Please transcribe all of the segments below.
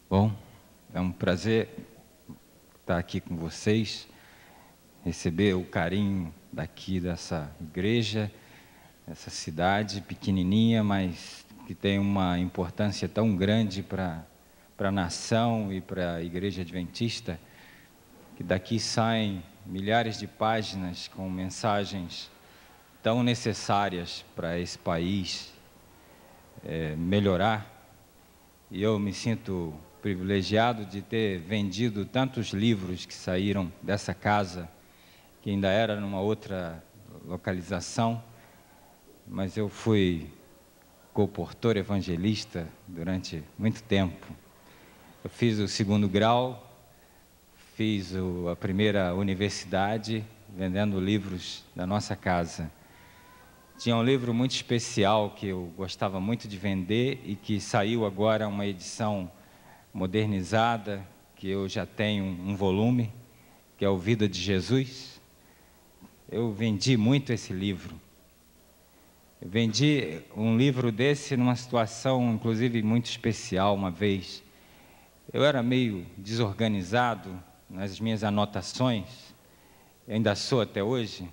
Bom, é um prazer estar aqui com vocês, receber o carinho daqui dessa igreja, essa cidade pequenininha, mas que tem uma importância tão grande para a nação e para a Igreja Adventista, que daqui saem milhares de páginas com mensagens tão necessárias para esse país melhorar. E eu me sinto privilegiado de ter vendido tantos livros que saíram dessa casa, que ainda era numa outra localização, mas eu fui colportor evangelista durante muito tempo. Eu fiz o 2º grau, fiz a primeira universidade, vendendo livros da nossa casa. Tinha um livro muito especial que eu gostava muito de vender e que saiu agora uma edição modernizada, que eu já tenho um volume, que é o Vida de Jesus. Eu vendi muito esse livro. Eu vendi um livro desse numa situação, inclusive, muito especial uma vez. Eu era meio desorganizado nas minhas anotações, ainda sou até hoje,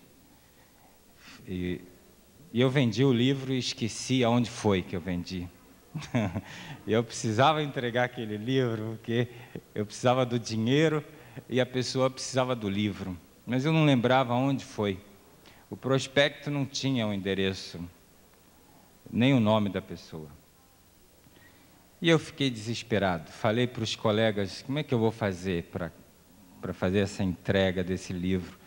e eu vendi o livro e esqueci aonde foi que eu vendi. Eu precisava entregar aquele livro, porque eu precisava do dinheiro e a pessoa precisava do livro. Mas eu não lembrava onde foi. O prospecto não tinha o endereço, nem o nome da pessoa. E eu fiquei desesperado. Falei para os colegas, como é que eu vou fazer para fazer essa entrega desse livro?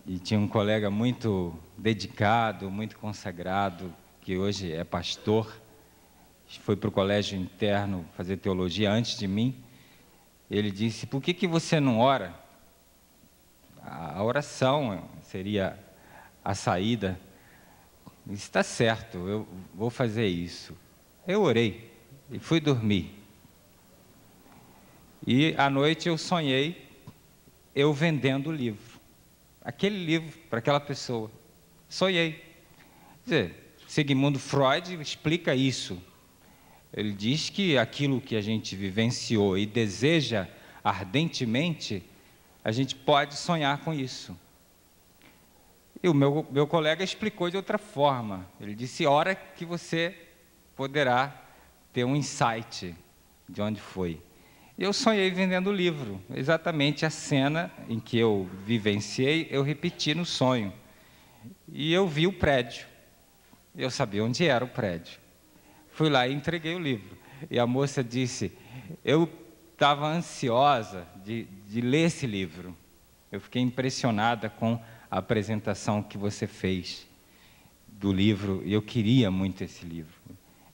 E tinha um colega muito dedicado, muito consagrado, que hoje é pastor, foi para o colégio interno fazer teologia antes de mim. Ele disse, por que você não ora? A oração seria a saída. Eu disse, está certo, eu vou fazer isso. Eu orei e fui dormir. E à noite eu sonhei, eu vendendo o livro. Aquele livro para aquela pessoa. Sonhei. Quer dizer, Sigmund Freud explica isso. Ele diz que aquilo que a gente vivenciou e deseja ardentemente, a gente pode sonhar com isso. E o meu colega explicou de outra forma. Ele disse, hora que você poderá ter um insight de onde foi. E eu sonhei vendendo o livro. Exatamente a cena em que eu vivenciei, eu repeti no sonho. E eu vi o prédio. Eu sabia onde era o prédio. Fui lá e entreguei o livro. E a moça disse, eu estava ansiosa de ler esse livro. Eu fiquei impressionada com a apresentação que você fez do livro, e eu queria muito esse livro.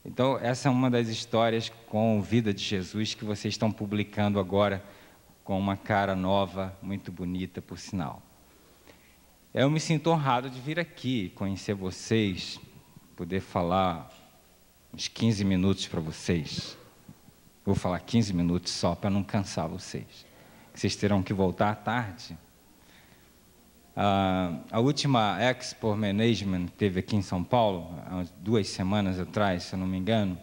Então, essa é uma das histórias com Vida de Jesus que vocês estão publicando agora, com uma cara nova, muito bonita, por sinal. Eu me sinto honrado de vir aqui, conhecer vocês, poder falar uns 15 minutos para vocês. Vou falar 15 minutos só para não cansar vocês. Vocês terão que voltar à tarde. A última Expo Management teve aqui em São Paulo, há 2 semanas atrás, se eu não me engano.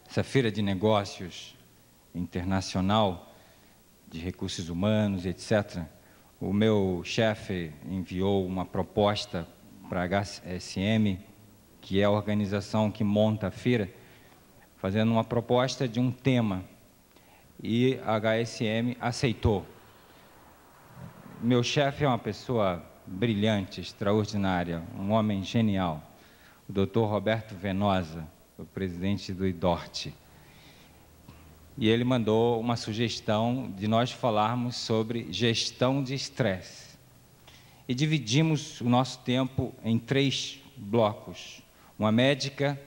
Essa feira de negócios internacional, de recursos humanos, etc. O meu chefe enviou uma proposta para a HSM, que é a organização que monta a feira, fazendo uma proposta de um tema, e a HSM aceitou. Meu chefe é uma pessoa brilhante, extraordinária, um homem genial, o Dr. Roberto Venosa, o presidente do IDORT. E ele mandou uma sugestão de nós falarmos sobre gestão de estresse. E dividimos o nosso tempo em 3 blocos. Uma médica,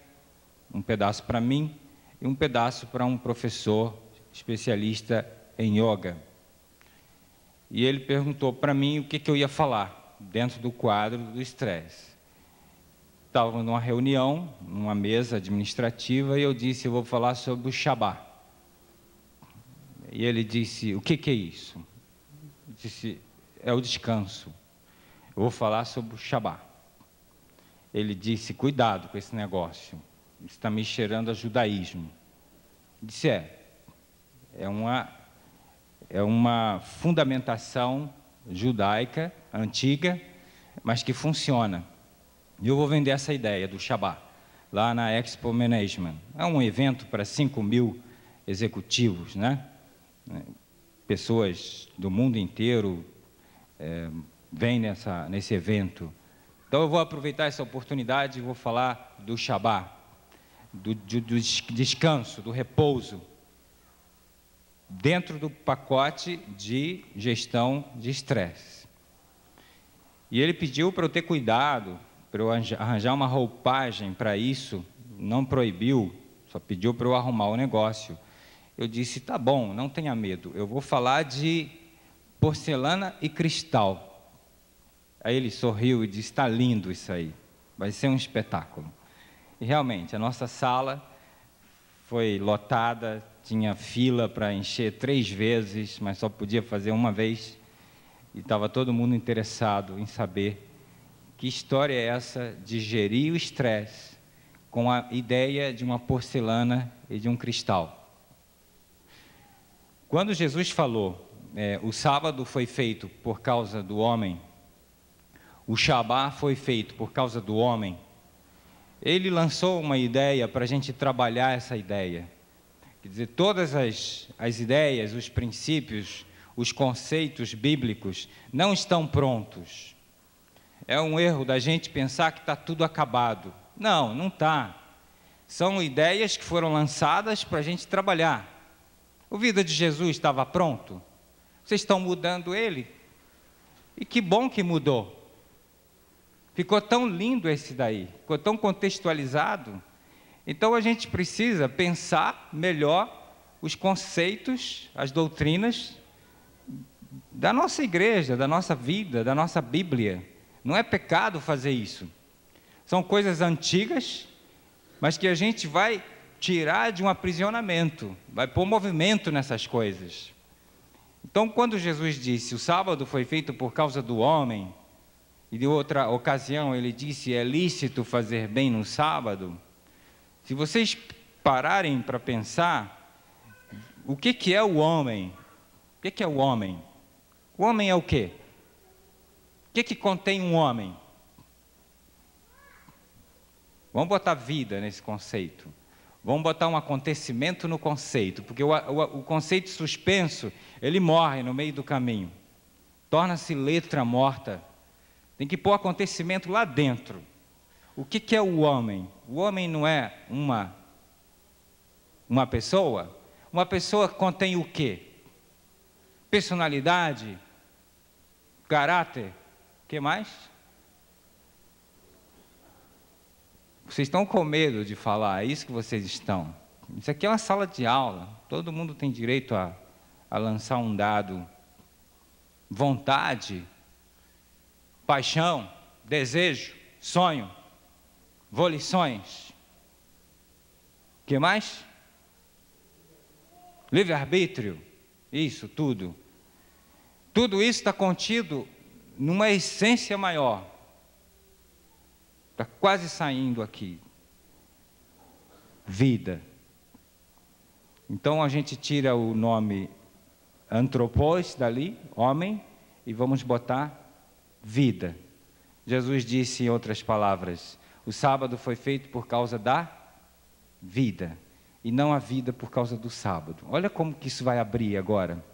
um pedaço para mim e um pedaço para um professor especialista em yoga. E ele perguntou para mim o que eu ia falar dentro do quadro do estresse. Estava numa reunião, numa mesa administrativa, e eu disse, eu vou falar sobre o Shabá. E ele disse, o que é isso? Eu disse, é o descanso. Eu vou falar sobre o Shabá. Ele disse, cuidado com esse negócio, isso está me cheirando a judaísmo. Disse, é uma fundamentação judaica, antiga, mas que funciona. E eu vou vender essa ideia do Shabbat, lá na Expo Management. É um evento para 5.000 executivos, né? Pessoas do mundo inteiro vêm nesse evento. Então eu vou aproveitar essa oportunidade e vou falar do Shabbat, do descanso, do repouso, dentro do pacote de gestão de estresse. E ele pediu para eu ter cuidado, para eu arranjar uma roupagem para isso, não proibiu, só pediu para eu arrumar o negócio. Eu disse, tá bom, não tenha medo, eu vou falar de porcelana e cristal. Aí ele sorriu e disse, está lindo isso aí, vai ser um espetáculo. E realmente, a nossa sala foi lotada, tinha fila para encher 3 vezes, mas só podia fazer uma vez, e estava todo mundo interessado em saber que história é essa de gerir o estresse com a ideia de uma porcelana e de um cristal. Quando Jesus falou, o sábado foi feito por causa do homem, o Shabbat foi feito por causa do homem, ele lançou uma ideia para a gente trabalhar essa ideia. Quer dizer, todas as ideias, os princípios, os conceitos bíblicos não estão prontos. É um erro da gente pensar que está tudo acabado. Não, não está. São ideias que foram lançadas para a gente trabalhar. O Vida de Jesus estava pronto? Vocês estão mudando ele? E que bom que mudou. Ficou tão lindo esse daí, ficou tão contextualizado. Então a gente precisa pensar melhor os conceitos, as doutrinas da nossa igreja, da nossa vida, da nossa Bíblia. Não é pecado fazer isso. São coisas antigas, mas que a gente vai tirar de um aprisionamento, vai pôr movimento nessas coisas. Então, quando Jesus disse, o sábado foi feito por causa do homem, e de outra ocasião ele disse, é lícito fazer bem no sábado, se vocês pararem para pensar, o que é o homem? O que é o homem? O homem é o quê? O que contém um homem? Vamos botar vida nesse conceito. Vamos botar um acontecimento no conceito, porque o conceito suspenso, ele morre no meio do caminho. Torna-se letra morta. Tem que pôr acontecimento lá dentro. O que é o homem? O homem não é uma pessoa? Uma pessoa contém o quê? Personalidade? Caráter? O que mais? Vocês estão com medo de falar, é isso que vocês estão. Isso aqui é uma sala de aula, todo mundo tem direito a lançar um dado. Vontade, paixão, desejo, sonho, volições. O que mais? Livre-arbítrio, isso tudo. Tudo isso está contido numa essência maior. Está quase saindo aqui. Vida. Então a gente tira o nome antropos dali, homem, e vamos botar vida. Jesus disse em outras palavras, o sábado foi feito por causa da vida, e não a vida por causa do sábado. Olha como que isso vai abrir agora.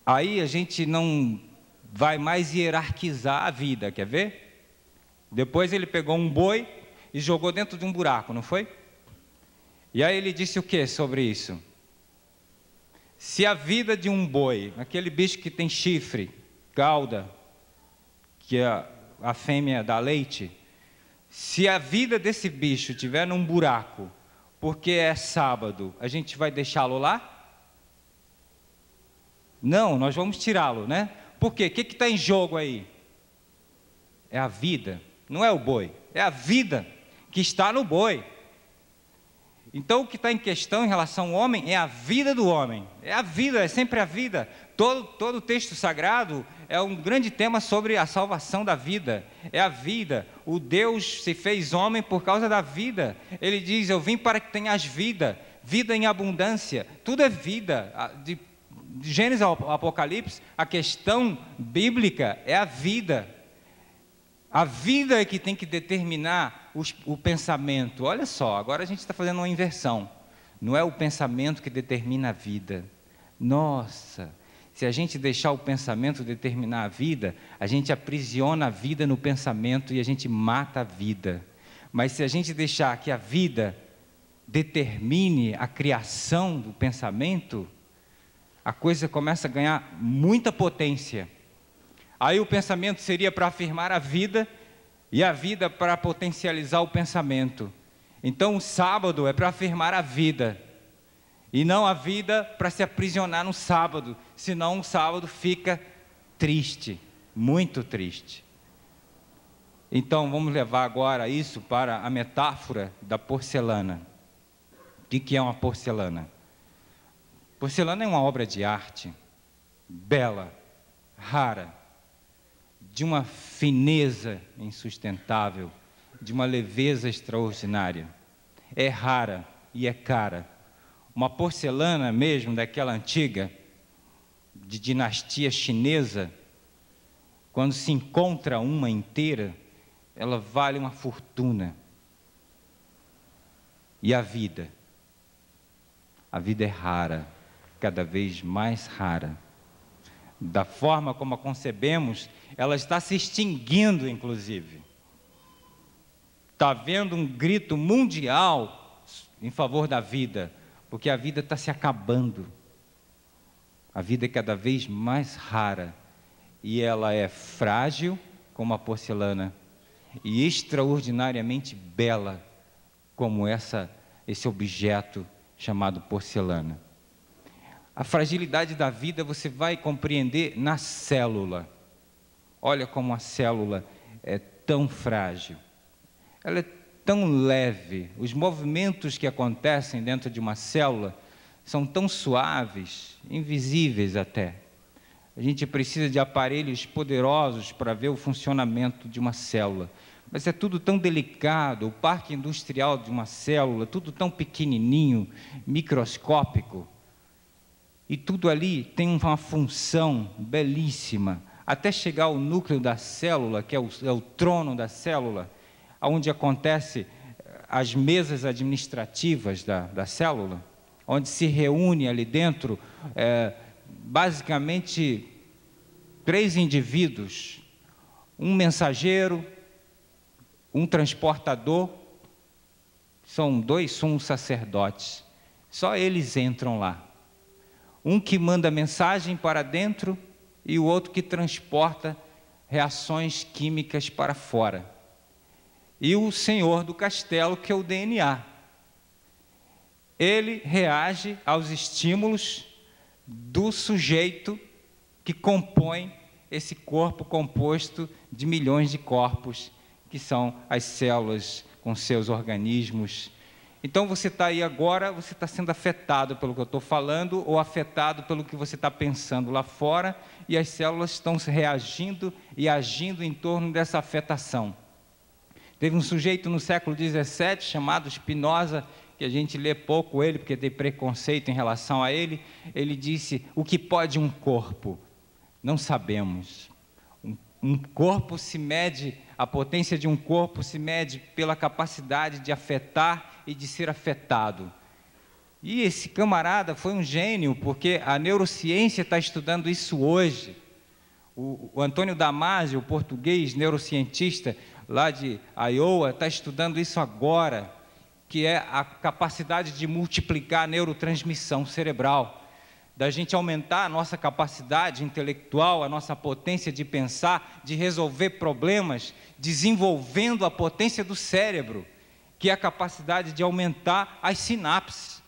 Aí a gente não vai mais hierarquizar a vida, quer ver? Depois ele pegou um boi e jogou dentro de um buraco, não foi? E aí ele disse o que sobre isso? Se a vida de um boi, aquele bicho que tem chifre, cauda, que é a fêmea dá leite, se a vida desse bicho estiver num buraco, porque é sábado, a gente vai deixá-lo lá? Não, nós vamos tirá-lo, né? Por quê? O que está em jogo aí? É a vida, não é o boi, é a vida que está no boi. Então, o que está em questão em relação ao homem é a vida do homem. É a vida, é sempre a vida. Todo o texto sagrado é um grande tema sobre a salvação da vida. É a vida. O Deus se fez homem por causa da vida. Ele diz, eu vim para que tenhas vida, vida em abundância. Tudo é vida. De Gênesis ao Apocalipse, a questão bíblica é a vida. A vida é que tem que determinar o pensamento. Olha só, agora a gente está fazendo uma inversão. Não é o pensamento que determina a vida. Nossa, se a gente deixar o pensamento determinar a vida, a gente aprisiona a vida no pensamento e a gente mata a vida. Mas se a gente deixar que a vida determine a criação do pensamento, a coisa começa a ganhar muita potência. Aí o pensamento seria para afirmar a vida e a vida para potencializar o pensamento. Então o sábado é para afirmar a vida e não a vida para se aprisionar no sábado, senão o sábado fica triste, muito triste. Então vamos levar agora isso para a metáfora da porcelana. O que é uma porcelana? Porcelana é uma obra de arte, bela, rara, de uma fineza insustentável, de uma leveza extraordinária. É rara e é cara. Uma porcelana mesmo, daquela antiga, de dinastia chinesa, quando se encontra uma inteira, ela vale uma fortuna. E a vida? A vida é rara, cada vez mais rara. Da forma como a concebemos, ela está se extinguindo, inclusive. Está havendo um grito mundial em favor da vida, porque a vida está se acabando. A vida é cada vez mais rara, e ela é frágil, como a porcelana, e extraordinariamente bela, como esse objeto chamado porcelana. A fragilidade da vida você vai compreender na célula. Olha como a célula é tão frágil. Ela é tão leve. Os movimentos que acontecem dentro de uma célula são tão suaves, invisíveis até. A gente precisa de aparelhos poderosos para ver o funcionamento de uma célula. Mas é tudo tão delicado, o parque industrial de uma célula, tudo tão pequenininho, microscópico. E tudo ali tem uma função belíssima, até chegar ao núcleo da célula, que é o trono da célula, onde acontecem as mesas administrativas da célula, onde se reúne ali dentro, basicamente, 3 indivíduos, um mensageiro, um transportador, são 2 sumos sacerdotes, só eles entram lá. Um que manda mensagem para dentro e o outro que transporta reações químicas para fora. E o senhor do castelo, que é o DNA. Ele reage aos estímulos do sujeito que compõe esse corpo composto de milhões de corpos, que são as células com seus organismos. Então você está aí agora, você está sendo afetado pelo que eu estou falando, ou afetado pelo que você está pensando lá fora, e as células estão reagindo e agindo em torno dessa afetação. Teve um sujeito no século XVII, chamado Spinoza, que a gente lê pouco ele, porque tem preconceito em relação a ele. Ele disse, o que pode um corpo? Não sabemos. Um corpo se mede, a potência de um corpo se mede pela capacidade de afetar e de ser afetado. E esse camarada foi um gênio, porque a neurociência está estudando isso hoje. O Antônio Damasio, o português neurocientista lá de Iowa, está estudando isso agora, que é a capacidade de multiplicar a neurotransmissão cerebral, da gente aumentar a nossa capacidade intelectual, a nossa potência de pensar, de resolver problemas, desenvolvendo a potência do cérebro, que é a capacidade de aumentar as sinapses.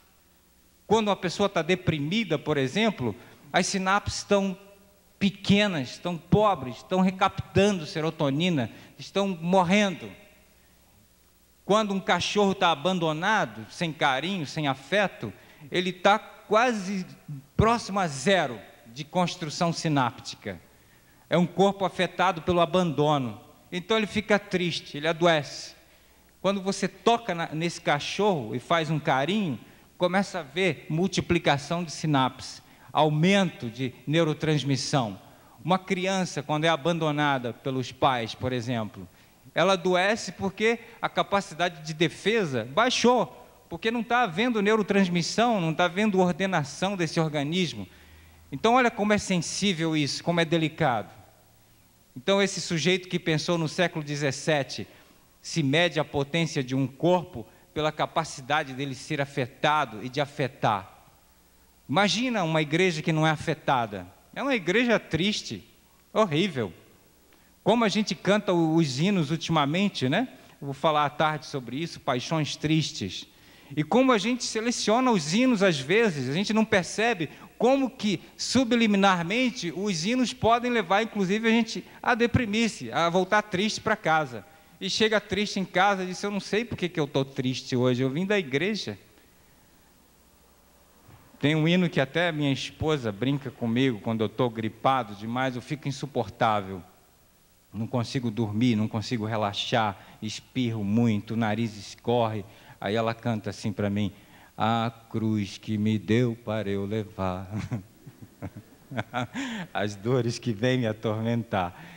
Quando uma pessoa está deprimida, por exemplo, as sinapses estão pequenas, estão pobres, estão recaptando serotonina, estão morrendo. Quando um cachorro está abandonado, sem carinho, sem afeto, ele está quase próximo a zero de construção sináptica. É um corpo afetado pelo abandono. Então ele fica triste, ele adoece. Quando você toca nesse cachorro e faz um carinho, começa a ver multiplicação de sinapses, aumento de neurotransmissão. Uma criança, quando é abandonada pelos pais, por exemplo, ela adoece porque a capacidade de defesa baixou, porque não está havendo neurotransmissão, não está havendo ordenação desse organismo. Então, olha como é sensível isso, como é delicado. Então, esse sujeito que pensou no século XVII, se mede a potência de um corpo pela capacidade dele ser afetado e de afetar. Imagina uma igreja que não é afetada. É uma igreja triste, horrível. Como a gente canta os hinos ultimamente, né? Eu vou falar à tarde sobre isso, paixões tristes. E como a gente seleciona os hinos às vezes, a gente não percebe como que subliminarmente os hinos podem levar, inclusive, a gente a deprimir-se, a voltar triste para casa. E chega triste em casa e diz, eu não sei por que eu estou triste hoje, eu vim da igreja. Tem um hino que até minha esposa brinca comigo, quando eu estou gripado demais, eu fico insuportável. Não consigo dormir, não consigo relaxar, espirro muito, o nariz escorre. Aí ela canta assim para mim, a cruz que me deu para eu levar, as dores que vêm me atormentar.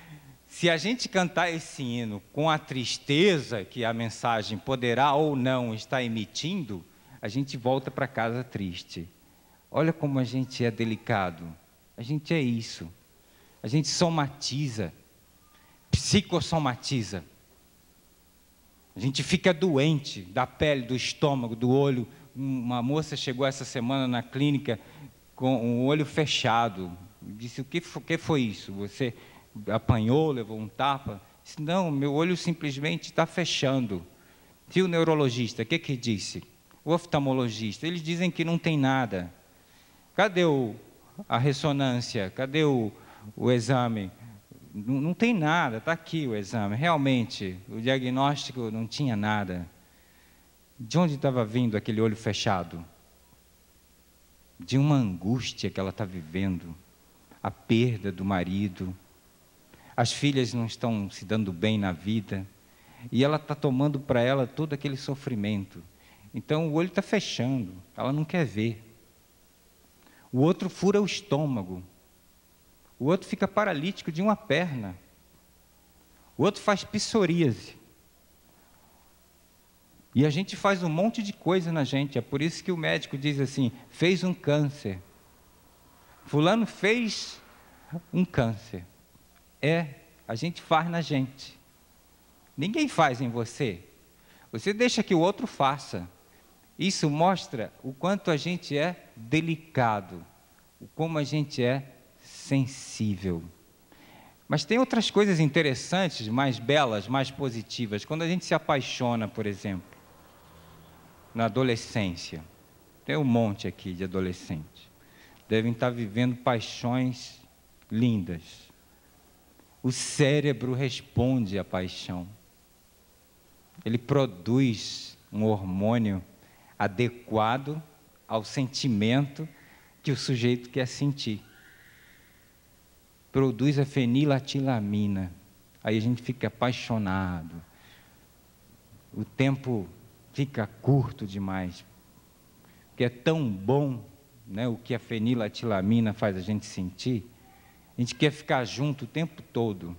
Se a gente cantar esse hino com a tristeza que a mensagem poderá ou não estar emitindo, a gente volta para casa triste. Olha como a gente é delicado. A gente é isso. A gente somatiza, psicossomatiza. A gente fica doente da pele, do estômago, do olho. Uma moça chegou essa semana na clínica com o olho fechado. Disse, o que foi isso? Você apanhou, levou um tapa? Disse, não, meu olho simplesmente está fechando. E o neurologista, o que disse? O oftalmologista, eles dizem que não tem nada. Cadê a ressonância? Cadê o exame? Não tem nada, está aqui o exame. Realmente, o diagnóstico não tinha nada. De onde estava vindo aquele olho fechado? De uma angústia que ela está vivendo. A perda do marido. As filhas não estão se dando bem na vida. E ela está tomando para ela todo aquele sofrimento. Então o olho está fechando, ela não quer ver. O outro fura o estômago. O outro fica paralítico de uma perna. O outro faz psoríase. E a gente faz um monte de coisa na gente. É por isso que o médico diz assim, fez um câncer. Fulano fez um câncer. A gente faz na gente. Ninguém faz em você. Você deixa que o outro faça. Isso mostra o quanto a gente é delicado. Como a gente é sensível. Mas tem outras coisas interessantes, mais belas, mais positivas. Quando a gente se apaixona, por exemplo, na adolescência. Tem um monte aqui de adolescentes. Devem estar vivendo paixões lindas. O cérebro responde à paixão. Ele produz um hormônio adequado ao sentimento que o sujeito quer sentir. Produz a feniletilamina. Aí a gente fica apaixonado. O tempo fica curto demais. Porque é tão bom, né, o que a feniletilamina faz a gente sentir. A gente quer ficar junto o tempo todo.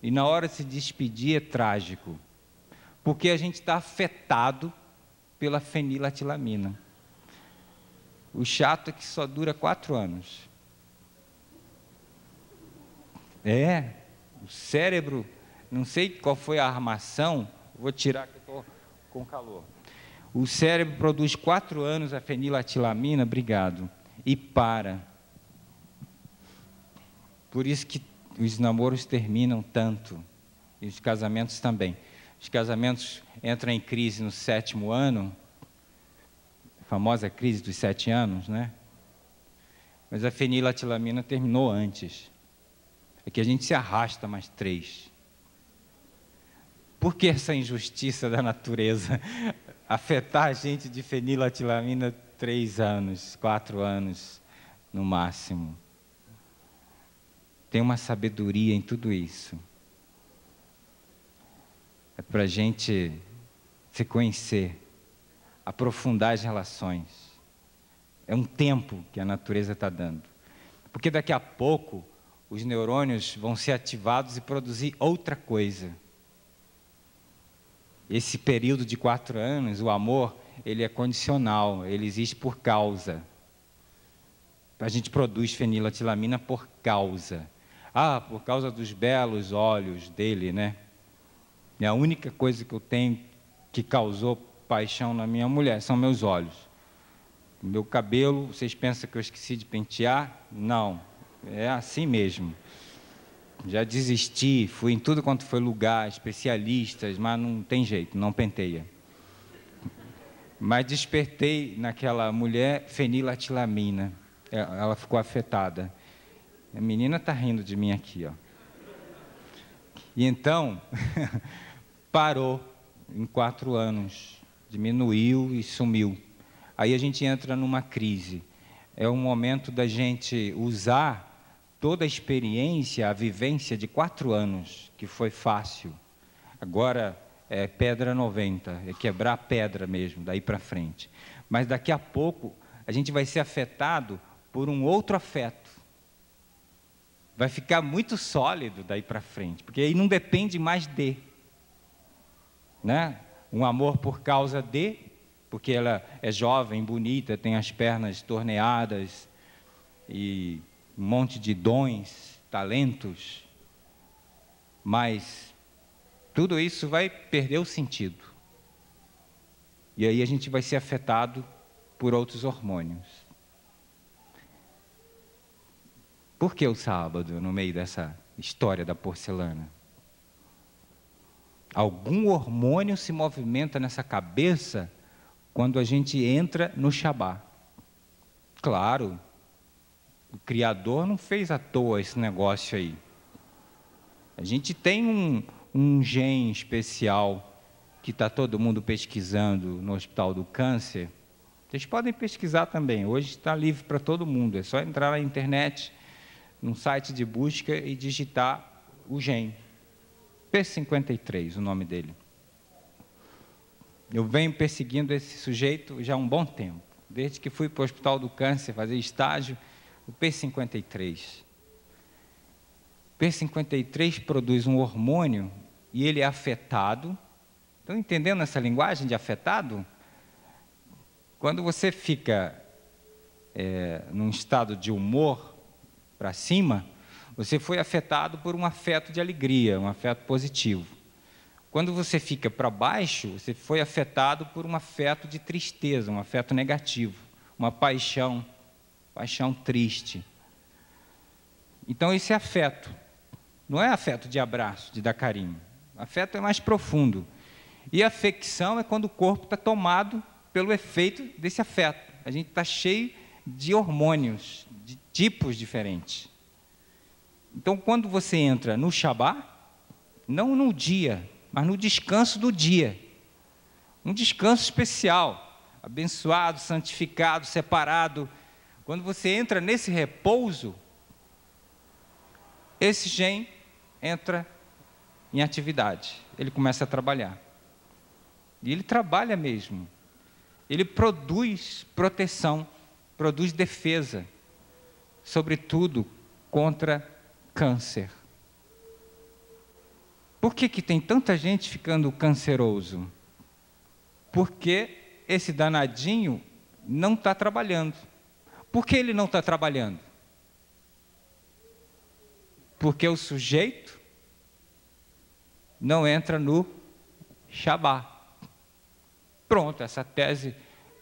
E na hora de se despedir é trágico. Porque a gente está afetado pela feniletilamina. O chato é que só dura 4 anos. O cérebro, não sei qual foi a armação, vou tirar que eu estou com calor. O cérebro produz 4 anos a feniletilamina, obrigado, e para. Por isso que os namoros terminam tanto, e os casamentos também. Os casamentos entram em crise no 7º ano, a famosa crise dos 7 anos, né? Mas a feniletilamina terminou antes. É que a gente se arrasta mais 3. Por que essa injustiça da natureza? Afetar a gente de feniletilamina 3 anos, 4 anos, no máximo. Tem uma sabedoria em tudo isso. É para a gente se conhecer, aprofundar as relações. É um tempo que a natureza está dando. Porque daqui a pouco, os neurônios vão ser ativados e produzir outra coisa. Esse período de 4 anos, o amor, ele é condicional, ele existe por causa. A gente produz feniletilamina por causa. Ah, por causa dos belos olhos dele, né? E a única coisa que eu tenho que causou paixão na minha mulher são meus olhos. Meu cabelo, vocês pensam que eu esqueci de pentear? Não, é assim mesmo. Já desisti, fui em tudo quanto foi lugar, especialistas, mas não tem jeito, não penteia. Mas despertei naquela mulher feniletilamina. Ela ficou afetada. A menina está rindo de mim aqui, ó. E então, parou em 4 anos, diminuiu e sumiu. Aí a gente entra numa crise. É o momento da gente usar toda a experiência, a vivência de 4 anos, que foi fácil. Agora é pedra 90, é quebrar pedra mesmo, daí para frente. Mas daqui a pouco a gente vai ser afetado por um outro afeto. Vai ficar muito sólido daí para frente, porque aí não depende mais de, né? Um amor por causa de, porque ela é jovem, bonita, tem as pernas torneadas e um monte de dons, talentos, mas tudo isso vai perder o sentido. E aí a gente vai ser afetado por outros hormônios. Por que o sábado, no meio dessa história da porcelana? Algum hormônio se movimenta nessa cabeça quando a gente entra no Shabá. Claro, o Criador não fez à toa esse negócio aí. A gente tem um gene especial que está todo mundo pesquisando no Hospital do Câncer. Vocês podem pesquisar também, hoje está livre para todo mundo, é só entrar na internet, num site de busca e digitar o gene. P53, o nome dele. Eu venho perseguindo esse sujeito já há um bom tempo, desde que fui para o Hospital do Câncer fazer estágio, o P53. P53 produz um hormônio e ele é afetado. Estão entendendo essa linguagem de afetado? Quando você fica num estado de humor para cima, você foi afetado por um afeto de alegria, um afeto positivo. Quando você fica para baixo, você foi afetado por um afeto de tristeza, um afeto negativo, uma paixão triste. Então, esse afeto não é afeto de abraço, de dar carinho. Afeto é mais profundo. E a afecção é quando o corpo está tomado pelo efeito desse afeto. A gente está cheio de hormônios, de tipos diferentes. Então, quando você entra no Shabá, não no dia, mas no descanso do dia, um descanso especial, abençoado, santificado, separado. Quando você entra nesse repouso, esse gene entra em atividade, ele começa a trabalhar. E ele trabalha mesmo. Ele produz proteção, produz defesa, sobretudo contra câncer. Por que tem tanta gente ficando canceroso? Porque esse danadinho não está trabalhando. Por que ele não está trabalhando? Porque o sujeito não entra no Shabá. Pronto, essa tese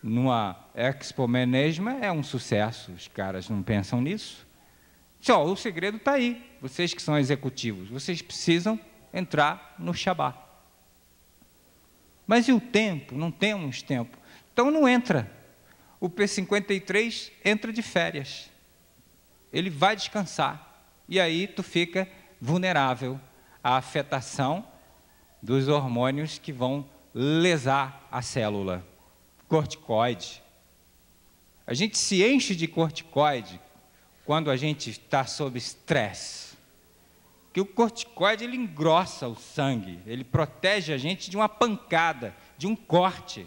numa Expo Management é um sucesso, os caras não pensam nisso. Só, o segredo está aí, vocês que são executivos, vocês precisam entrar no Shabá. Mas e o tempo? Não temos tempo. Então não entra. O P53 entra de férias. Ele vai descansar. E aí tu fica vulnerável à afetação dos hormônios que vão lesar a célula. Corticoide. A gente se enche de corticoide quando a gente está sob estresse. Que o corticoide, ele engrossa o sangue, ele protege a gente de uma pancada, de um corte.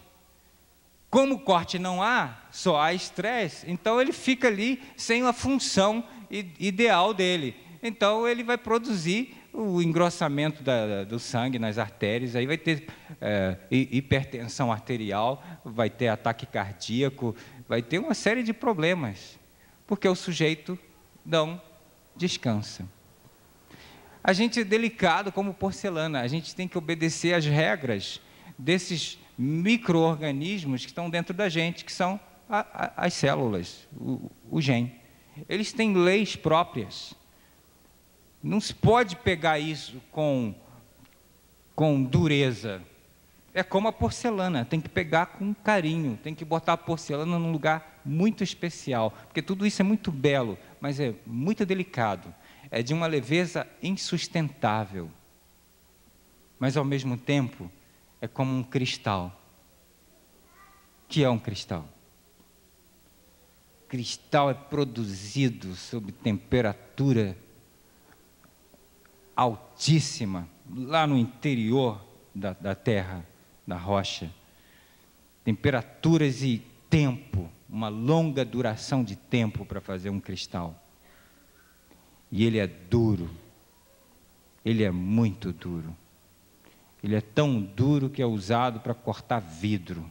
Como corte não há, só há estresse, então ele fica ali sem a função ideal dele. Então ele vai produzir o engrossamento do sangue nas artérias, aí vai ter hipertensão arterial, vai ter ataque cardíaco, vai ter uma série de problemas, porque o sujeito não descansa. A gente é delicado como porcelana, a gente tem que obedecer às regras desses micro-organismos que estão dentro da gente, que são as células, o gene. Eles têm leis próprias. Não se pode pegar isso com dureza. É como a porcelana, tem que pegar com carinho, tem que botar a porcelana num lugar muito especial, porque tudo isso é muito belo, mas é muito delicado. É de uma leveza insustentável. Mas, ao mesmo tempo, é como um cristal. O que é um cristal? Cristal é produzido sob temperatura altíssima, lá no interior da terra, da rocha. Temperaturas e tempo, uma longa duração de tempo para fazer um cristal. E ele é duro, ele é muito duro. Ele é tão duro que é usado para cortar vidro.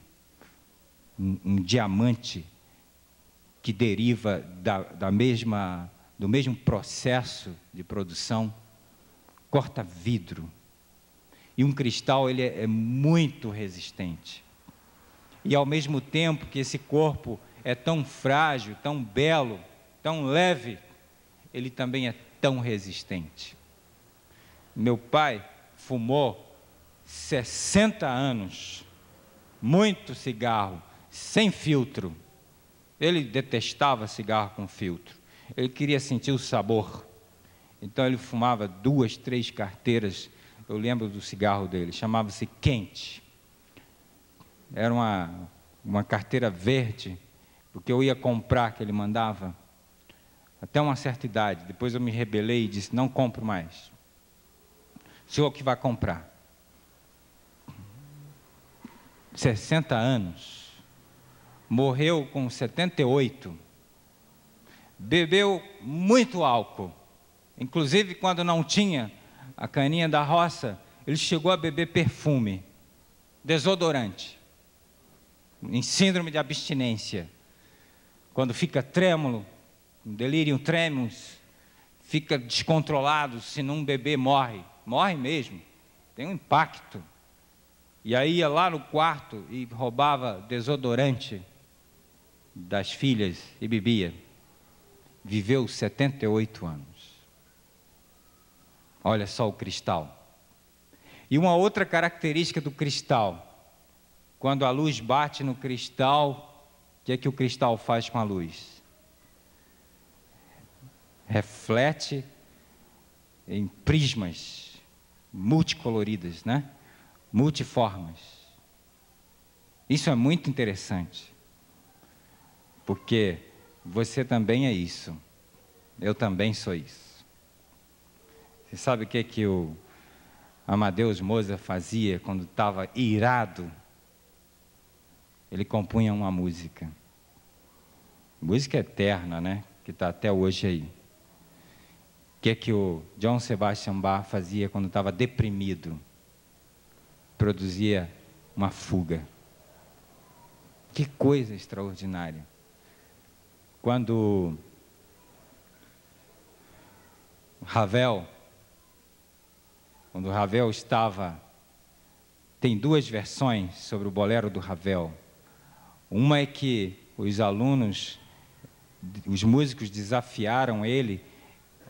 Um diamante que deriva do mesmo processo de produção, corta vidro. E um cristal, ele é muito resistente. E ao mesmo tempo que esse corpo é tão frágil, tão belo, tão leve, ele também é tão resistente. Meu pai fumou 60 anos, muito cigarro, sem filtro. Ele detestava cigarro com filtro. Ele queria sentir o sabor. Então ele fumava 2, 3 carteiras. Eu lembro do cigarro dele, chamava-se Quente. Era uma carteira verde, porque eu ia comprar, que ele mandava, até uma certa idade. Depois eu me rebelei e disse, não compro mais. O senhor que vai comprar. 60 anos. Morreu com 78. Bebeu muito álcool. Inclusive, quando não tinha a caninha da roça, ele chegou a beber perfume, desodorante, em síndrome de abstinência. Quando fica trêmulo, delirium tremens, fica descontrolado, se não beber morre. Morre mesmo, tem um impacto. E aí ia lá no quarto e roubava desodorante das filhas e bebia. Viveu 78 anos. Olha só o cristal. E uma outra característica do cristal, quando a luz bate no cristal, o que é que o cristal faz com a luz? Reflete em prismas multicoloridas, né? Multiformas. Isso é muito interessante, porque você também é isso, eu também sou isso. Você sabe o que o Amadeus Mozart fazia quando estava irado? Ele compunha uma música. Música eterna, né? Que está até hoje aí. O que o Johann Sebastian Bach fazia quando estava deprimido? Produzia uma fuga. Que coisa extraordinária. Quando Ravel estava... Tem 2 versões sobre o bolero do Ravel. Uma é que os alunos, os músicos desafiaram ele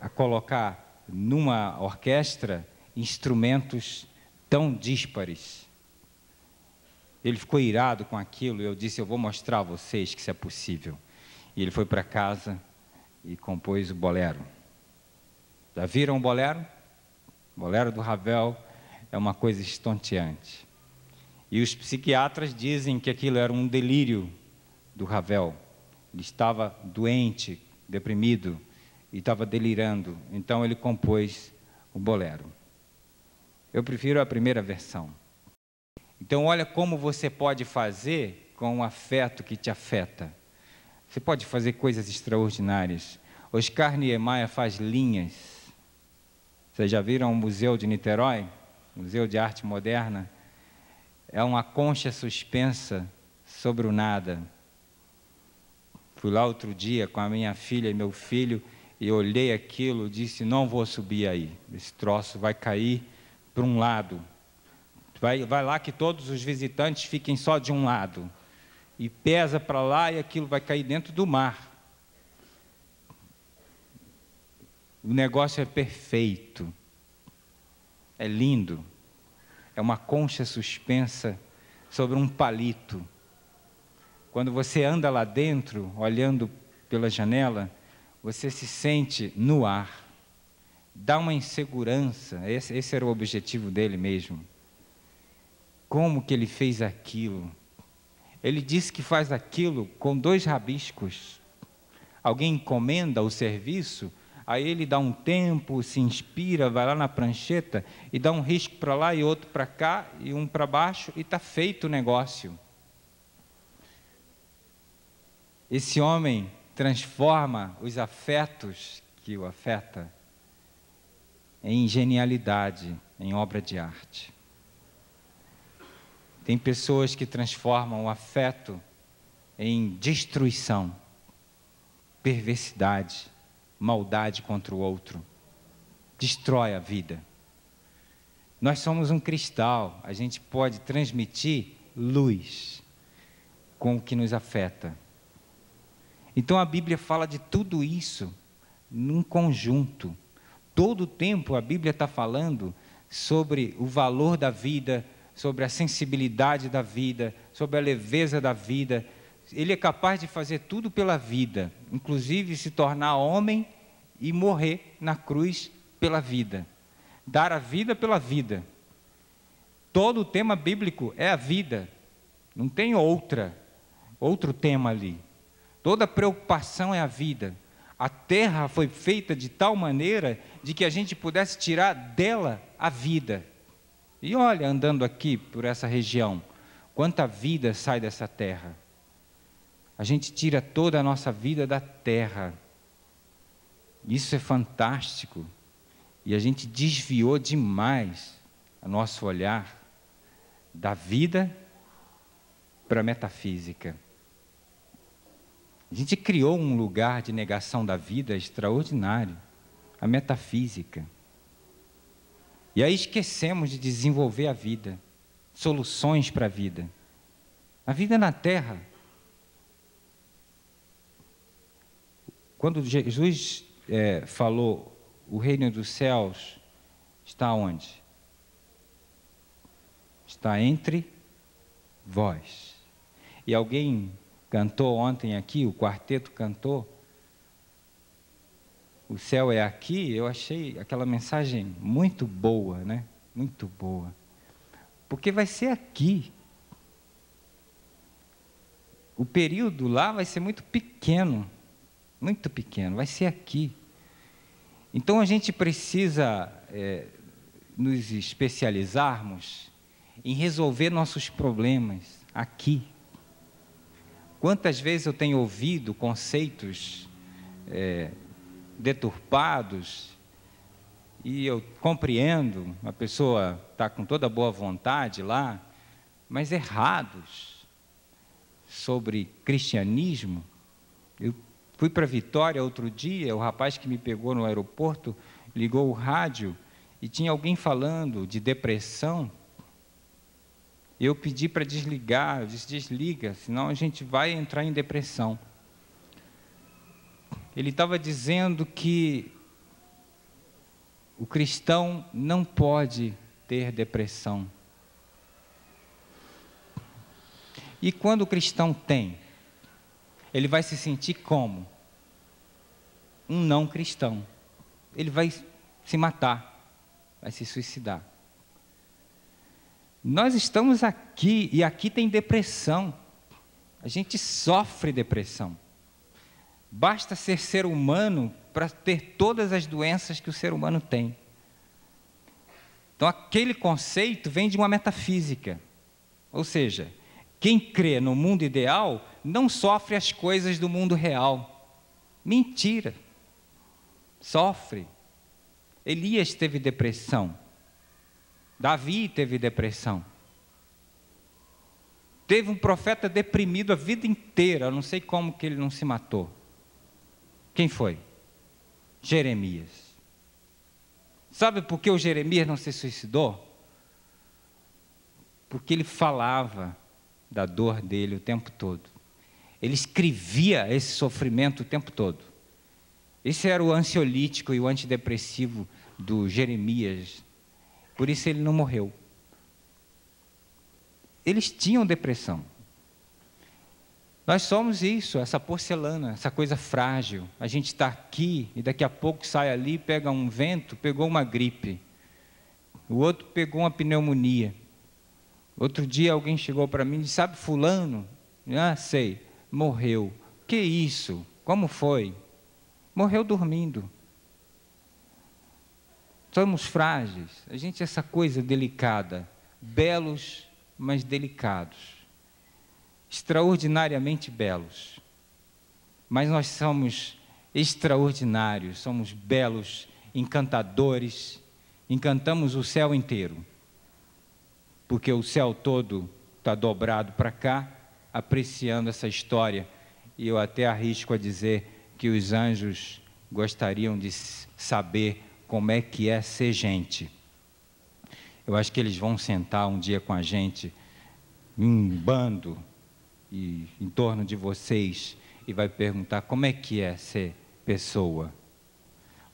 a colocar numa orquestra instrumentos tão díspares. Ele ficou irado com aquilo e eu disse, eu vou mostrar a vocês que isso é possível. E ele foi para casa e compôs o bolero. Já viram o bolero? O bolero do Ravel é uma coisa estonteante. E os psiquiatras dizem que aquilo era um delírio do Ravel. Ele estava doente, deprimido, e estava delirando. Então ele compôs o bolero. Eu prefiro a primeira versão. Então olha como você pode fazer com o afeto que te afeta. Você pode fazer coisas extraordinárias. Oscar Niemeyer faz linhas. Vocês já viram o Museu de Niterói? Museu de Arte Moderna? É uma concha suspensa sobre o nada. Fui lá outro dia com a minha filha e meu filho e olhei aquilo e disse, não vou subir aí. Esse troço vai cair para um lado. Vai lá que todos os visitantes fiquem só de um lado. E pesa para lá e aquilo vai cair dentro do mar. O negócio é perfeito. É lindo. É uma concha suspensa sobre um palito. Quando você anda lá dentro, olhando pela janela, você se sente no ar. Dá uma insegurança. Esse era o objetivo dele mesmo. Como que ele fez aquilo? Ele disse que faz aquilo com 2 rabiscos. Alguém encomenda o serviço, aí ele dá um tempo, se inspira, vai lá na prancheta e dá um risco para lá e outro para cá e um para baixo e está feito o negócio. Esse homem transforma os afetos que o afeta em genialidade, em obra de arte. Tem pessoas que transformam o afeto em destruição, perversidade, maldade contra o outro. Destrói a vida. Nós somos um cristal, a gente pode transmitir luz com o que nos afeta. Então a Bíblia fala de tudo isso num conjunto. Todo o tempo a Bíblia está falando sobre o valor da vida, sobre a sensibilidade da vida, sobre a leveza da vida. Ele é capaz de fazer tudo pela vida, inclusive se tornar homem e morrer na cruz pela vida. Dar a vida pela vida. Todo o tema bíblico é a vida. Não tem outro tema ali. Toda preocupação é a vida. A terra foi feita de tal maneira de que a gente pudesse tirar dela a vida. E olha, andando aqui por essa região, quanta vida sai dessa terra. A gente tira toda a nossa vida da terra. Isso é fantástico. E a gente desviou demais o nosso olhar da vida para a metafísica. A gente criou um lugar de negação da vida extraordinário, a metafísica. E aí esquecemos de desenvolver a vida, soluções para a vida. A vida na Terra. Quando Jesus falou, o reino dos céus está onde? Está entre vós. E alguém cantou ontem aqui, o quarteto cantou, o céu é aqui. Eu achei aquela mensagem muito boa, né? Muito boa. Porque vai ser aqui. O período lá vai ser muito pequeno, vai ser aqui. Então a gente precisa nos especializarmos em resolver nossos problemas aqui. Quantas vezes eu tenho ouvido conceitos deturpados, e eu compreendo, a pessoa está com toda boa vontade lá, mas errados sobre cristianismo. Eu fui para Vitória outro dia, o rapaz que me pegou no aeroporto ligou o rádio e tinha alguém falando de depressão. Eu pedi para desligar, eu disse, desliga, senão a gente vai entrar em depressão. Ele estava dizendo que o cristão não pode ter depressão. E quando o cristão tem, ele vai se sentir como? Um não cristão. Ele vai se matar, vai se suicidar. Nós estamos aqui, e aqui tem depressão. A gente sofre depressão. Basta ser humano para ter todas as doenças que o ser humano tem. Então, aquele conceito vem de uma metafísica. Ou seja, quem crê no mundo ideal não sofre as coisas do mundo real. Mentira. Sofre. Elias teve depressão. Davi teve depressão. Teve um profeta deprimido a vida inteira. Eu não sei como que ele não se matou. Quem foi? Jeremias. Sabe por que o Jeremias não se suicidou? Porque ele falava da dor dele o tempo todo. Ele escrevia esse sofrimento o tempo todo. Esse era o ansiolítico e o antidepressivo do Jeremias. Por isso ele não morreu. Eles tinham depressão. Nós somos isso, essa porcelana, essa coisa frágil. A gente está aqui e daqui a pouco sai ali, pega um vento, pegou uma gripe. O outro pegou uma pneumonia. Outro dia alguém chegou para mim e disse, sabe fulano? Ah, sei, morreu. Que isso? Como foi? Morreu dormindo. Somos frágeis. A gente é essa coisa delicada. Belos, mas delicados. Extraordinariamente belos, mas nós somos extraordinários, somos belos, encantadores, encantamos o céu inteiro, porque o céu todo está dobrado para cá, apreciando essa história, e eu até arrisco a dizer que os anjos gostariam de saber como é que é ser gente. Eu acho que eles vão sentar um dia com a gente, em um bando, e em torno de vocês, e vai perguntar como é que é ser pessoa,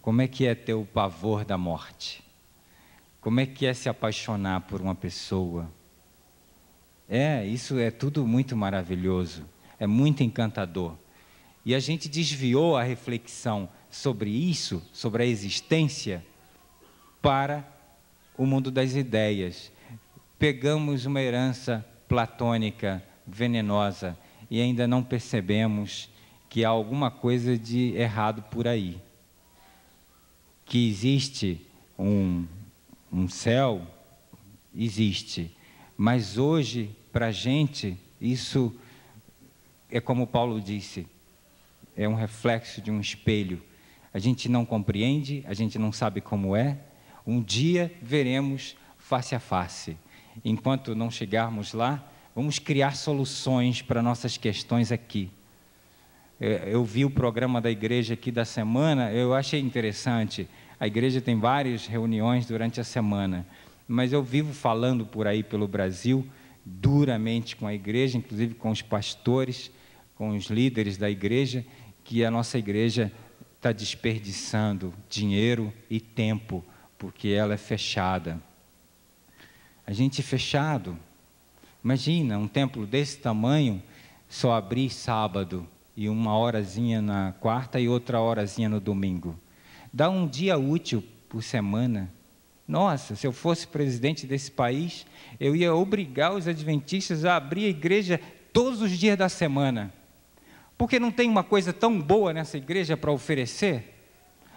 como é que é ter o pavor da morte, como é que é se apaixonar por uma pessoa. Isso é tudo muito maravilhoso, é muito encantador, e a gente desviou a reflexão sobre isso, sobre a existência, para o mundo das ideias. Pegamos uma herança platônica, venenosa, e ainda não percebemos que há alguma coisa de errado por aí. Que existe um céu, existe, mas hoje, para a gente, isso é como Paulo disse, é um reflexo de um espelho. A gente não compreende, a gente não sabe como é, um dia veremos face a face. Enquanto não chegarmos lá, vamos criar soluções para nossas questões aqui. Eu vi o programa da igreja aqui da semana, eu achei interessante. A igreja tem várias reuniões durante a semana, mas eu vivo falando por aí pelo Brasil, duramente com a igreja, inclusive com os pastores, com os líderes da igreja, que a nossa igreja está desperdiçando dinheiro e tempo, porque ela é fechada. A gente é fechado. Imagina, um templo desse tamanho, só abrir sábado, e uma horazinha na quarta e outra horazinha no domingo. Dá um dia útil por semana. Nossa, se eu fosse presidente desse país, eu ia obrigar os adventistas a abrir a igreja todos os dias da semana. Porque não tem uma coisa tão boa nessa igreja para oferecer?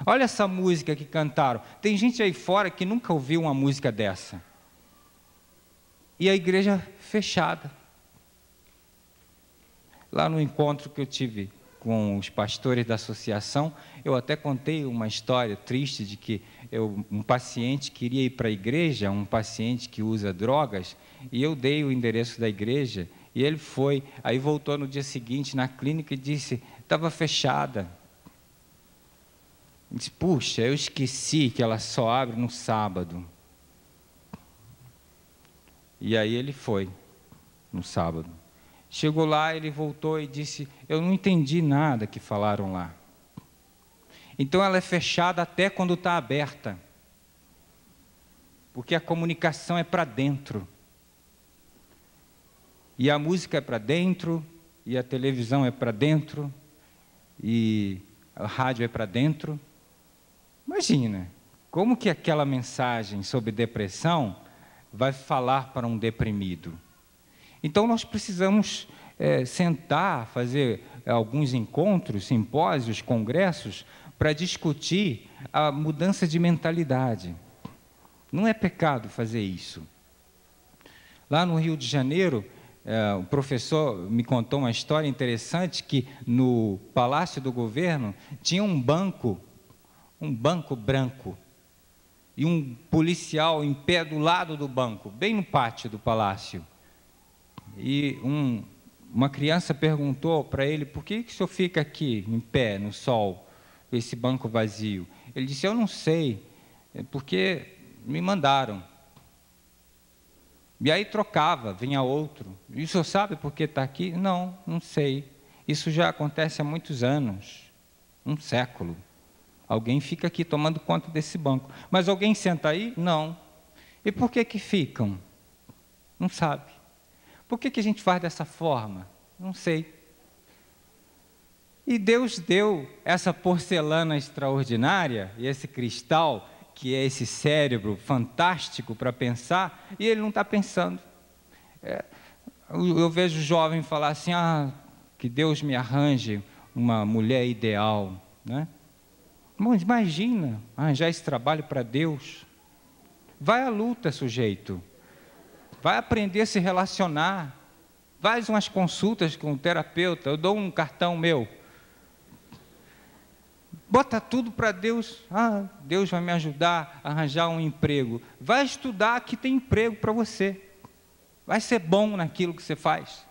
Olha essa música que cantaram. Tem gente aí fora que nunca ouviu uma música dessa. E a igreja fechada. Lá no encontro que eu tive com os pastores da associação, eu até contei uma história triste de que um paciente queria ir para a igreja, um paciente que usa drogas, e eu dei o endereço da igreja, e ele foi, aí voltou no dia seguinte na clínica e disse, estava fechada. Disse, puxa, eu esqueci que ela só abre no sábado. E aí ele foi, no sábado. Chegou lá, ele voltou e disse, eu não entendi nada que falaram lá. Então ela é fechada até quando está aberta. Porque a comunicação é para dentro. E a música é para dentro, e a televisão é para dentro, e a rádio é para dentro. Imagina, como que aquela mensagem sobre depressão vai falar para um deprimido? Então, nós precisamos sentar, fazer alguns encontros, simpósios, congressos, para discutir a mudança de mentalidade. Não é pecado fazer isso. Lá no Rio de Janeiro, o professor me contou uma história interessante, que no Palácio do Governo tinha um banco branco, e um policial em pé do lado do banco, bem no pátio do palácio. E uma criança perguntou para ele: por que o senhor fica aqui em pé no sol, esse banco vazio? Ele disse: eu não sei, é porque me mandaram. E aí trocava, vinha outro. E o senhor sabe por que está aqui? Não, não sei. Isso já acontece há muitos anos, um século. Alguém fica aqui tomando conta desse banco. Mas alguém senta aí? Não. E por que ficam? Não sabe. Por que a gente faz dessa forma? Não sei. E Deus deu essa porcelana extraordinária, e esse cristal, que é esse cérebro fantástico para pensar, e ele não está pensando. Eu vejo jovem falar assim: que Deus me arranje uma mulher ideal, né? Mas imagina arranjar esse trabalho para Deus. Vai à luta, sujeito. Vai aprender a se relacionar. Faz umas consultas com o terapeuta. Eu dou um cartão meu. Bota tudo para Deus. Deus vai me ajudar a arranjar um emprego. Vai estudar, que tem emprego para você. Vai ser bom naquilo que você faz.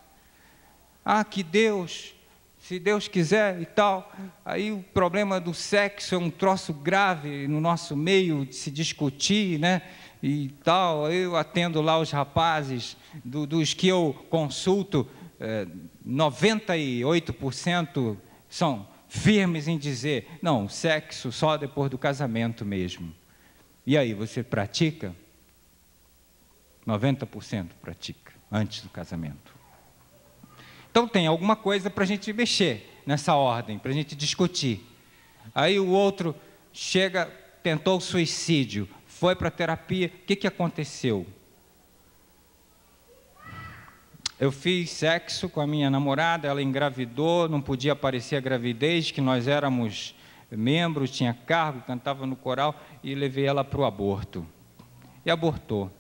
Que Deus, se Deus quiser e tal. Aí o problema do sexo é um troço grave no nosso meio de se discutir, né? E tal. Eu atendo lá os rapazes, dos que eu consulto, 98% são firmes em dizer: não, sexo só depois do casamento mesmo. E aí, você pratica? 90% pratica, antes do casamento. Então tem alguma coisa para a gente mexer nessa ordem, para a gente discutir. Aí o outro chega, tentou suicídio, foi para a terapia. O que aconteceu? Eu fiz sexo com a minha namorada, ela engravidou, não podia aparecer a gravidez, que nós éramos membros, tinha cargo, cantava no coral, e levei ela para o aborto. E abortou.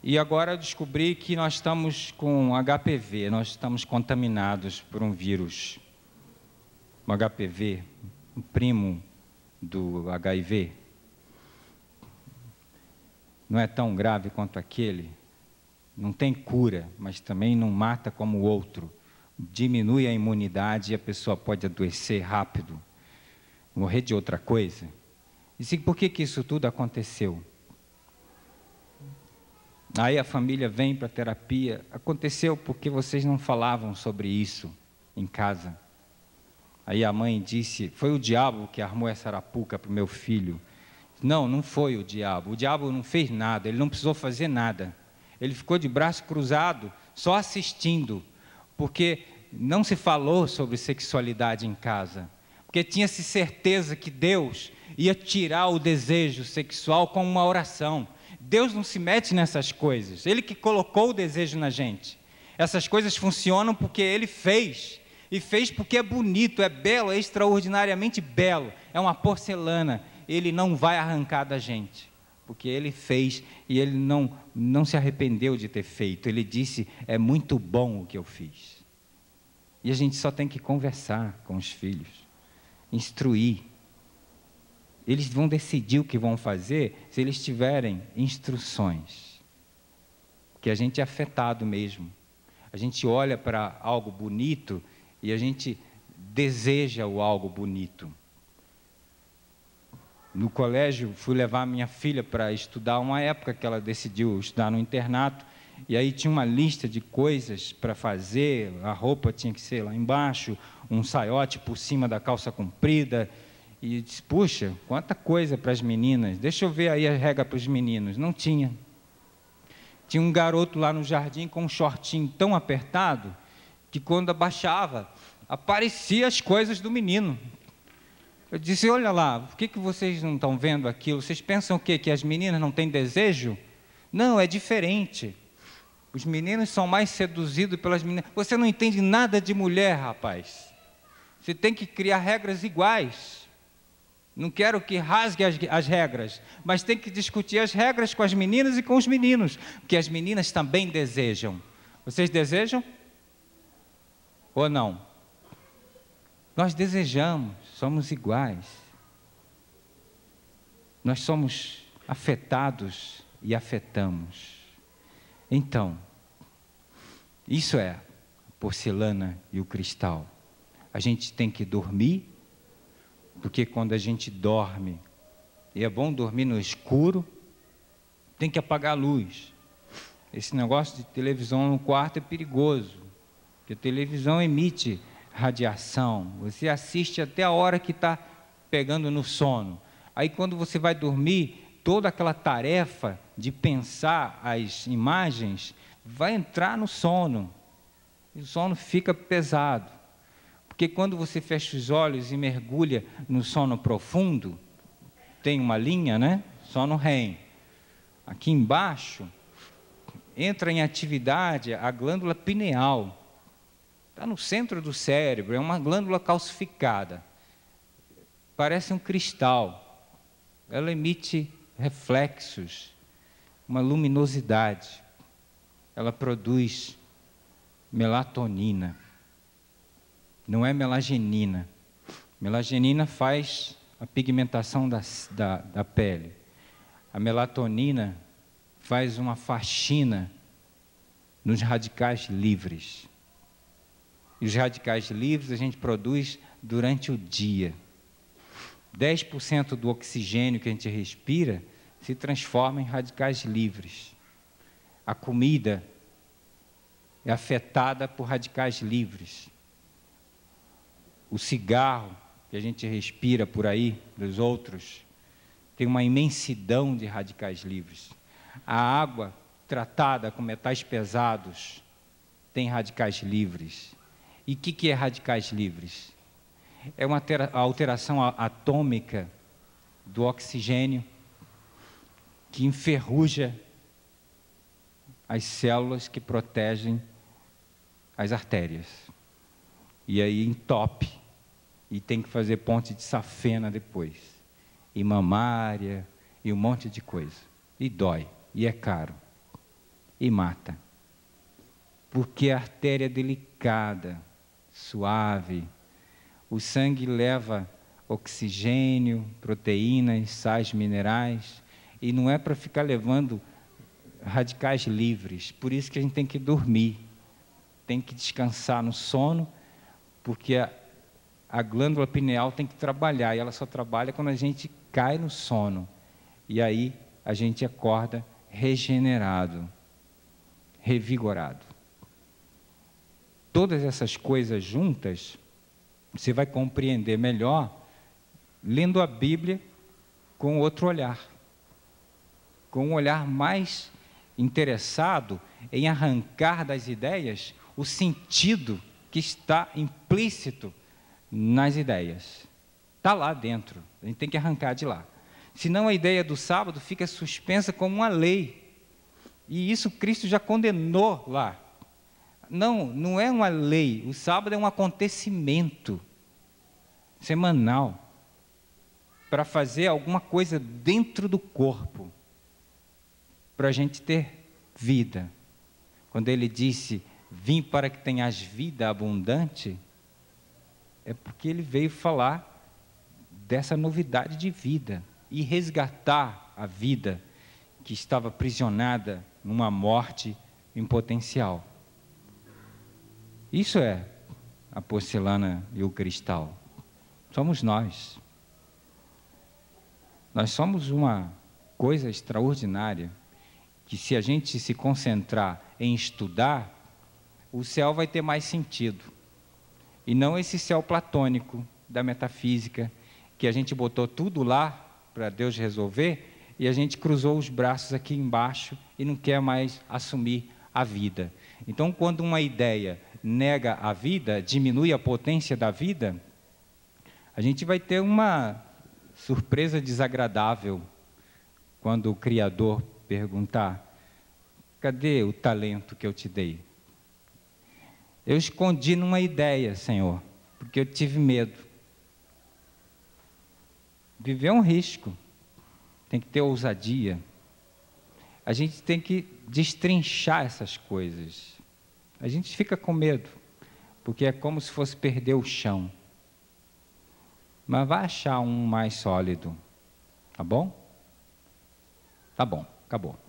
E agora eu descobri que nós estamos com HPV, nós estamos contaminados por um vírus. O HPV, um primo do HIV. Não é tão grave quanto aquele. Não tem cura, mas também não mata como o outro. Diminui a imunidade e a pessoa pode adoecer rápido, morrer de outra coisa. E por que isso tudo aconteceu? Aí a família vem para a terapia. Aconteceu porque vocês não falavam sobre isso em casa. Aí a mãe disse: foi o diabo que armou essa arapuca para o meu filho. Não, não foi o diabo não fez nada, ele não precisou fazer nada. Ele ficou de braço cruzado, só assistindo, porque não se falou sobre sexualidade em casa, porque tinha-se certeza que Deus ia tirar o desejo sexual com uma oração. Deus não se mete nessas coisas, Ele que colocou o desejo na gente. Essas coisas funcionam porque Ele fez, e fez porque é bonito, é belo, é extraordinariamente belo, é uma porcelana. Ele não vai arrancar da gente, porque Ele fez e Ele não se arrependeu de ter feito. Ele disse: é muito bom o que eu fiz. E a gente só tem que conversar com os filhos, instruir. Eles vão decidir o que vão fazer se eles tiverem instruções. Porque a gente é afetado mesmo. A gente olha para algo bonito e a gente deseja o algo bonito. No colégio, fui levar minha filha para estudar, uma época que ela decidiu estudar no internato, e aí tinha uma lista de coisas para fazer, a roupa tinha que ser lá embaixo, um saiote por cima da calça comprida, e disse: puxa, quanta coisa para as meninas, deixa eu ver aí a regra para os meninos. Não tinha. Tinha um garoto lá no jardim com um shortinho tão apertado, que quando abaixava, aparecia as coisas do menino. Eu disse: olha lá, por que vocês não estão vendo aquilo? Vocês pensam o quê? Que as meninas não têm desejo? Não, é diferente. Os meninos são mais seduzidos pelas meninas. Você não entende nada de mulher, rapaz. Você tem que criar regras iguais. Não quero que rasgue as regras, mas tem que discutir as regras com as meninas e com os meninos, porque as meninas também desejam. Vocês desejam? Ou não? Nós desejamos, somos iguais. Nós somos afetados e afetamos. Então, isso é a porcelana e o cristal. A gente tem que dormir, porque quando a gente dorme, e é bom dormir no escuro, tem que apagar a luz. Esse negócio de televisão no quarto é perigoso, porque a televisão emite radiação. Você assiste até a hora que está pegando no sono. Aí quando você vai dormir, toda aquela tarefa de pensar as imagens vai entrar no sono. E o sono fica pesado. Porque quando você fecha os olhos e mergulha no sono profundo, tem uma linha, né? Sono REM. Aqui embaixo, entra em atividade a glândula pineal. Está no centro do cérebro, é uma glândula calcificada. Parece um cristal. Ela emite reflexos, uma luminosidade. Ela produz melatonina. Não é melagenina. Melagenina faz a pigmentação da pele. A melatonina faz uma faxina nos radicais livres. E os radicais livres a gente produz durante o dia. 10% do oxigênio que a gente respira se transforma em radicais livres. A comida é afetada por radicais livres. O cigarro que a gente respira por aí, dos outros, tem uma imensidão de radicais livres. A água tratada com metais pesados tem radicais livres. E o que é radicais livres? É uma alteração atômica do oxigênio que enferruja as células que protegem as artérias. E aí entope, e tem que fazer ponte de safena depois. E mamária, e um monte de coisa. E dói, e é caro. E mata. Porque a artéria é delicada, suave. O sangue leva oxigênio, proteínas, sais minerais, e não é para ficar levando radicais livres. Por isso que a gente tem que dormir, tem que descansar no sono, porque a glândula pineal tem que trabalhar, e ela só trabalha quando a gente cai no sono. E aí a gente acorda regenerado, revigorado. Todas essas coisas juntas, você vai compreender melhor lendo a Bíblia com outro olhar. Com um olhar mais interessado em arrancar das ideias o sentido que está implícito nas ideias. Está lá dentro, a gente tem que arrancar de lá. Senão a ideia do sábado fica suspensa como uma lei. E isso Cristo já condenou lá. Não é uma lei, o sábado é um acontecimento semanal para fazer alguma coisa dentro do corpo, para a gente ter vida. Quando ele disse, vim para que tenhas vida abundante, é porque ele veio falar dessa novidade de vida e resgatar a vida que estava aprisionada numa morte em potencial. Isso é a porcelana e o cristal. Somos nós. Nós somos uma coisa extraordinária, que se a gente se concentrar em estudar, o céu vai ter mais sentido. E não esse céu platônico da metafísica, que a gente botou tudo lá para Deus resolver, e a gente cruzou os braços aqui embaixo e não quer mais assumir a vida. Então, quando uma ideia nega a vida, diminui a potência da vida, a gente vai ter uma surpresa desagradável quando o Criador perguntar, Cadê o talento que eu te dei? Eu escondi numa ideia, Senhor, porque eu tive medo. Viver é um risco, tem que ter ousadia. A gente tem que destrinchar essas coisas. A gente fica com medo, porque é como se fosse perder o chão. Mas vai achar um mais sólido, tá bom? Tá bom, acabou.